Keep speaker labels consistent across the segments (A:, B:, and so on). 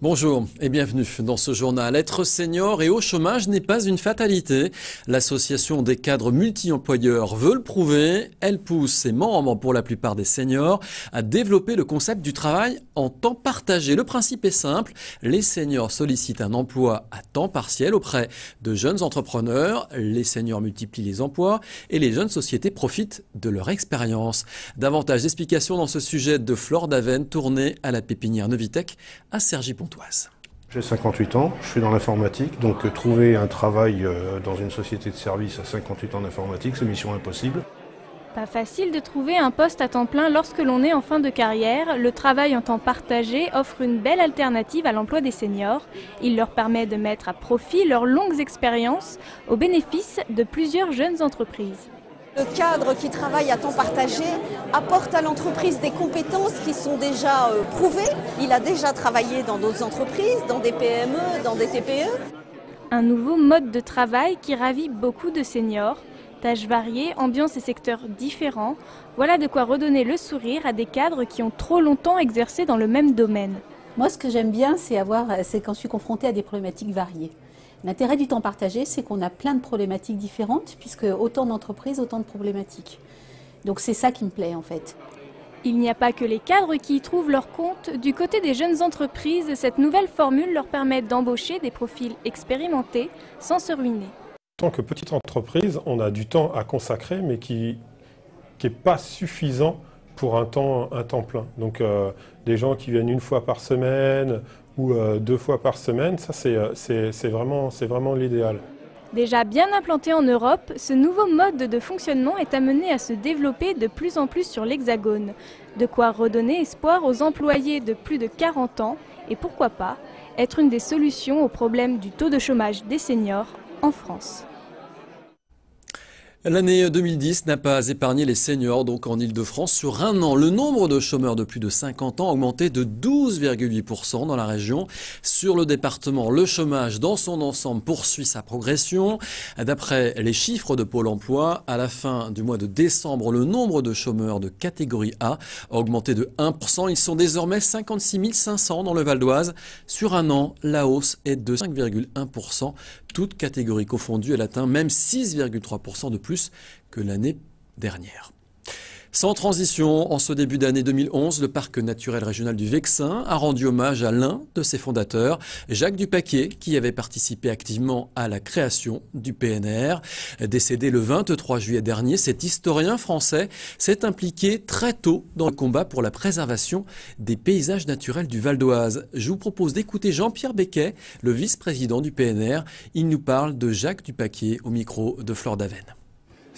A: Bonjour et bienvenue dans ce journal. Être senior et au chômage n'est pas une fatalité. L'association des cadres multi-employeurs veut le prouver. Elle pousse ses membres, pour la plupart des seniors, à développer le concept du travail en temps partagé. Le principe est simple. Les seniors sollicitent un emploi à temps partiel auprès de jeunes entrepreneurs. Les seniors multiplient les emplois et les jeunes sociétés profitent de leur expérience. Davantage d'explications dans ce sujet de Flore Daven, tournée à la pépinière Novitech à Cergy-Pontoise.
B: J'ai 58 ans, je suis dans l'informatique, donc trouver un travail dans une société de service à 58 ans d'informatique, c'est mission impossible.
C: Pas facile de trouver un poste à temps plein lorsque l'on est en fin de carrière. Le travail en temps partagé offre une belle alternative à l'emploi des seniors. Il leur permet de mettre à profit leurs longues expériences au bénéfice de plusieurs jeunes entreprises.
D: Le cadre qui travaille à temps partagé apporte à l'entreprise des compétences qui sont déjà prouvées. Il a déjà travaillé dans d'autres entreprises, dans des PME, dans des TPE.
C: Un nouveau mode de travail qui ravit beaucoup de seniors. Tâches variées, ambiances et secteurs différents. Voilà de quoi redonner le sourire à des cadres qui ont trop longtemps exercé dans le même domaine.
E: Moi, ce que j'aime bien, c'est quand je suis confrontée à des problématiques variées. L'intérêt du temps partagé, c'est qu'on a plein de problématiques différentes, puisque autant d'entreprises, autant de problématiques. Donc c'est ça qui me plaît en fait.
C: Il n'y a pas que les cadres qui y trouvent leur compte. Du côté des jeunes entreprises, cette nouvelle formule leur permet d'embaucher des profils expérimentés sans se ruiner.
F: En tant que petite entreprise, on a du temps à consacrer, mais qui n'est pas suffisant pour un temps plein. Donc des gens qui viennent une fois par semaine ou 2 fois par semaine, ça c'est vraiment l'idéal.
C: Déjà bien implanté en Europe, ce nouveau mode de fonctionnement est amené à se développer de plus en plus sur l'Hexagone. De quoi redonner espoir aux employés de plus de 40 ans et pourquoi pas être une des solutions au problème du taux de chômage des seniors en France.
A: L'année 2010 n'a pas épargné les seniors, donc en Ile-de-France. Sur un an, le nombre de chômeurs de plus de 50 ans a augmenté de 12,8% dans la région. Sur le département, le chômage dans son ensemble poursuit sa progression. D'après les chiffres de Pôle emploi, à la fin du mois de décembre, le nombre de chômeurs de catégorie A a augmenté de 1%. Ils sont désormais 56 500 dans le Val d'Oise. Sur un an, la hausse est de 5,1%. Toutes catégories confondues, elle atteint même 6,3% de plus que l'année dernière. Sans transition, en ce début d'année 2011, le parc naturel régional du Vexin a rendu hommage à l'un de ses fondateurs, Jacques Dupaquier, qui avait participé activement à la création du PNR. Décédé le 23 juillet dernier, cet historien français s'est impliqué très tôt dans le combat pour la préservation des paysages naturels du Val d'Oise. Je vous propose d'écouter Jean-Pierre Becquet, le vice-président du PNR. Il nous parle de Jacques Dupaquier au micro de Flore Daven.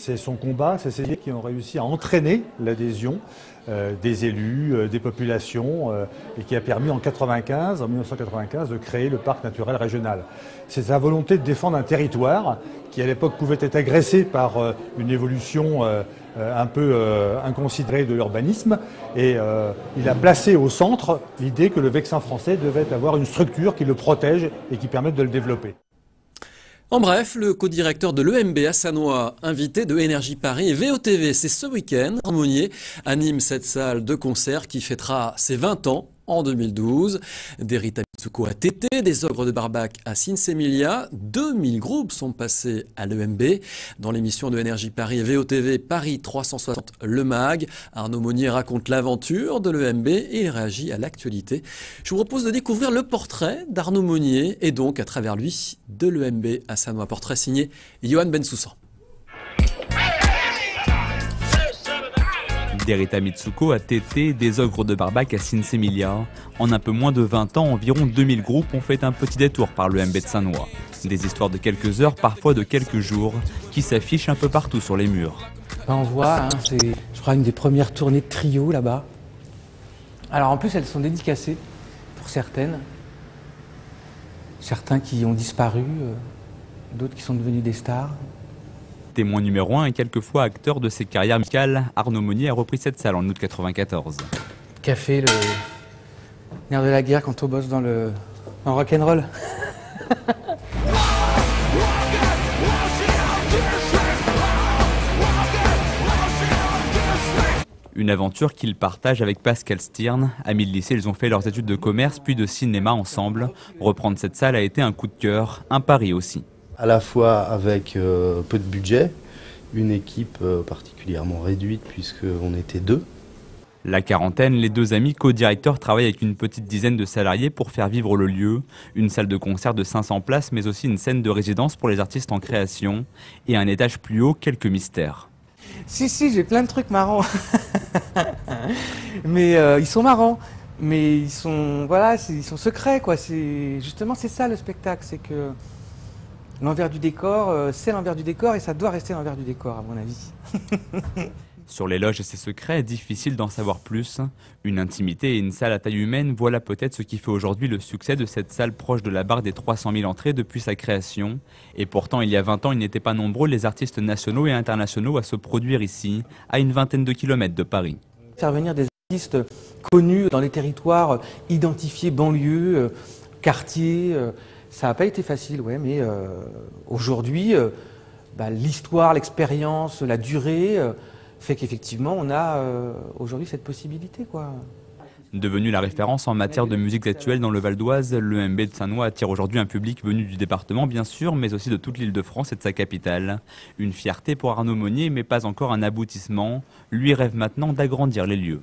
G: C'est son combat, c'est ces qui ont réussi à entraîner l'adhésion des élus, des populations, et qui a permis en 1995, de créer le parc naturel régional. C'est sa volonté de défendre un territoire qui à l'époque pouvait être agressé par une évolution un peu inconsidérée de l'urbanisme, et il a placé au centre l'idée que le Vexin français devait avoir une structure qui le protège et qui permette de le développer.
A: En bref, le co-directeur de l'EMB à Sannois, invité de Énergie Paris et VOTV, c'est ce week-end. Harmonier anime cette salle de concert qui fêtera ses 20 ans en 2012. Des Rita Mitsuko à Tété, des Ogres de Barbac à Sinsemilia. 2000 groupes sont passés à l'EMB. Dans l'émission de Énergie Paris et VOTV Paris 360 Le Mag, Arnaud Monnier raconte l'aventure de l'EMB et il réagit à l'actualité. Je vous propose de découvrir le portrait d'Arnaud Monnier et donc à travers lui de l'EMB à Sannois. Portrait signé Johan Bensoussan.
H: Des Rita Mitsuko à Tété, des Ogres de Barbac à Sinsemilia. En un peu moins de 20 ans, environ 2000 groupes ont fait un petit détour par le MB de Sannois. Des histoires de quelques heures, parfois de quelques jours, qui s'affichent un peu partout sur les murs.
I: On voit, c'est je crois une des premières tournées de trio là-bas. Alors en plus elles sont dédicacées pour certaines. Certains qui ont disparu, d'autres qui sont devenus des stars.
H: Témoin numéro 1 et quelquefois acteur de ses carrières musicales, Arnaud Monnier a repris cette salle en août 1994.
I: Café, le nerf de la guerre quand on bosse dans le rock'n'roll.
H: Une aventure qu'ils partagent avec Pascal Stirn. Amis de lycée, ils ont fait leurs études de commerce puis de cinéma ensemble. Reprendre cette salle a été un coup de cœur, un pari aussi.
J: À la fois avec peu de budget, une équipe particulièrement réduite puisqu'on était 2.
H: La quarantaine, les 2 amis co-directeurs travaillent avec une petite dizaine de salariés pour faire vivre le lieu. Une salle de concert de 500 places, mais aussi une scène de résidence pour les artistes en création. Et un étage plus haut, quelques mystères.
I: Si, j'ai plein de trucs marrants. Mais ils sont marrants. Mais ils sont, voilà, ils sont secrets, quoi. Justement, c'est ça le spectacle, c'est que l'envers du décor, c'est l'envers du décor et ça doit rester l'envers du décor, à mon avis.
H: Sur les loges et ses secrets, difficile d'en savoir plus. Une intimité et une salle à taille humaine, voilà peut-être ce qui fait aujourd'hui le succès de cette salle proche de la barre des 300 000 entrées depuis sa création. Et pourtant, il y a 20 ans, ils n'étaient pas nombreux les artistes nationaux et internationaux à se produire ici, à une vingtaine de kilomètres de Paris.
I: Faire venir des artistes connus dans les territoires identifiés, banlieues, quartiers, ça n'a pas été facile, ouais, mais aujourd'hui, l'histoire, l'expérience, la durée fait qu'effectivement, on a aujourd'hui cette possibilité, quoi.
H: Devenu la référence en matière de musique actuelle dans le Val d'Oise, l'EMB de Sannois attire aujourd'hui un public venu du département, bien sûr, mais aussi de toute l'Île-de-France et de sa capitale. Une fierté pour Arnaud Monnier, mais pas encore un aboutissement. Lui rêve maintenant d'agrandir les lieux.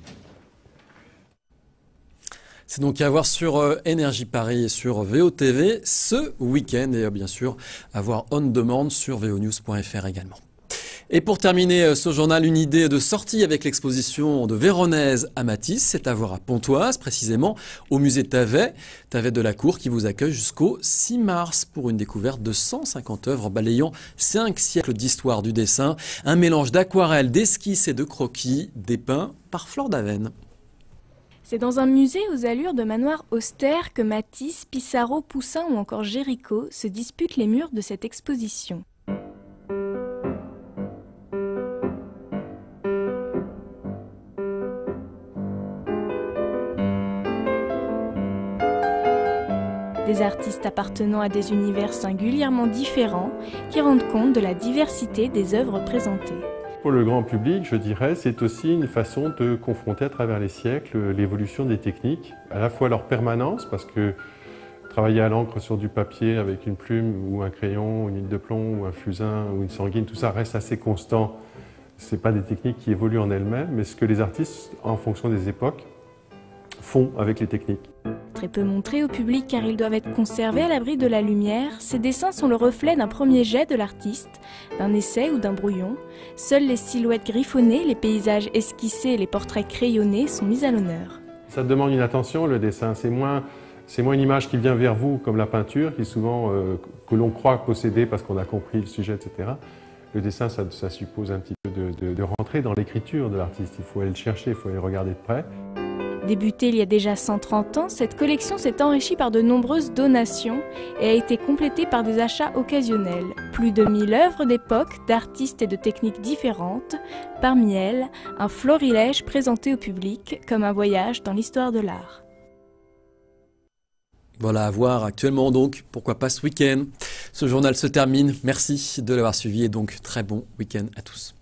A: C'est donc à voir sur Énergie Paris et sur VOTV ce week-end et bien sûr à voir on demand sur vonews.fr également. Et pour terminer ce journal, une idée de sortie avec l'exposition de Véronèse à Matisse. C'est à voir à Pontoise, précisément au musée Tavet de la Cour, qui vous accueille jusqu'au 6 mars pour une découverte de 150 œuvres balayant 5 siècles d'histoire du dessin. Un mélange d'aquarelles, d'esquisses et de croquis dépeints par Flore Daven.
C: C'est dans un musée aux allures de manoir austère que Matisse, Pissarro, Poussin ou encore Géricault se disputent les murs de cette exposition. Des artistes appartenant à des univers singulièrement différents qui rendent compte de la diversité des œuvres présentées.
K: Pour le grand public, je dirais, c'est aussi une façon de confronter à travers les siècles l'évolution des techniques, à la fois leur permanence, parce que travailler à l'encre sur du papier avec une plume ou un crayon, ou une huile de plomb ou un fusain ou une sanguine, tout ça reste assez constant. Ce n'est pas des techniques qui évoluent en elles-mêmes, mais ce que les artistes, en fonction des époques, font avec les techniques.
C: Très peu montrés au public car ils doivent être conservés à l'abri de la lumière, ces dessins sont le reflet d'un premier jet de l'artiste, d'un essai ou d'un brouillon. Seules les silhouettes griffonnées, les paysages esquissés et les portraits crayonnés sont mis à l'honneur.
K: Ça demande une attention, le dessin. C'est moins une image qui vient vers vous comme la peinture, qui souvent que l'on croit posséder parce qu'on a compris le sujet, etc. Le dessin, ça suppose un petit peu de rentrer dans l'écriture de l'artiste. Il faut aller le chercher, il faut aller le regarder de près.
C: Débutée il y a déjà 130 ans, cette collection s'est enrichie par de nombreuses donations et a été complétée par des achats occasionnels. Plus de 1000 œuvres d'époque, d'artistes et de techniques différentes. Parmi elles, un florilège présenté au public comme un voyage dans l'histoire de l'art.
A: Voilà à voir actuellement donc, pourquoi pas ce week-end. Ce journal se termine, merci de l'avoir suivi et donc très bon week-end à tous.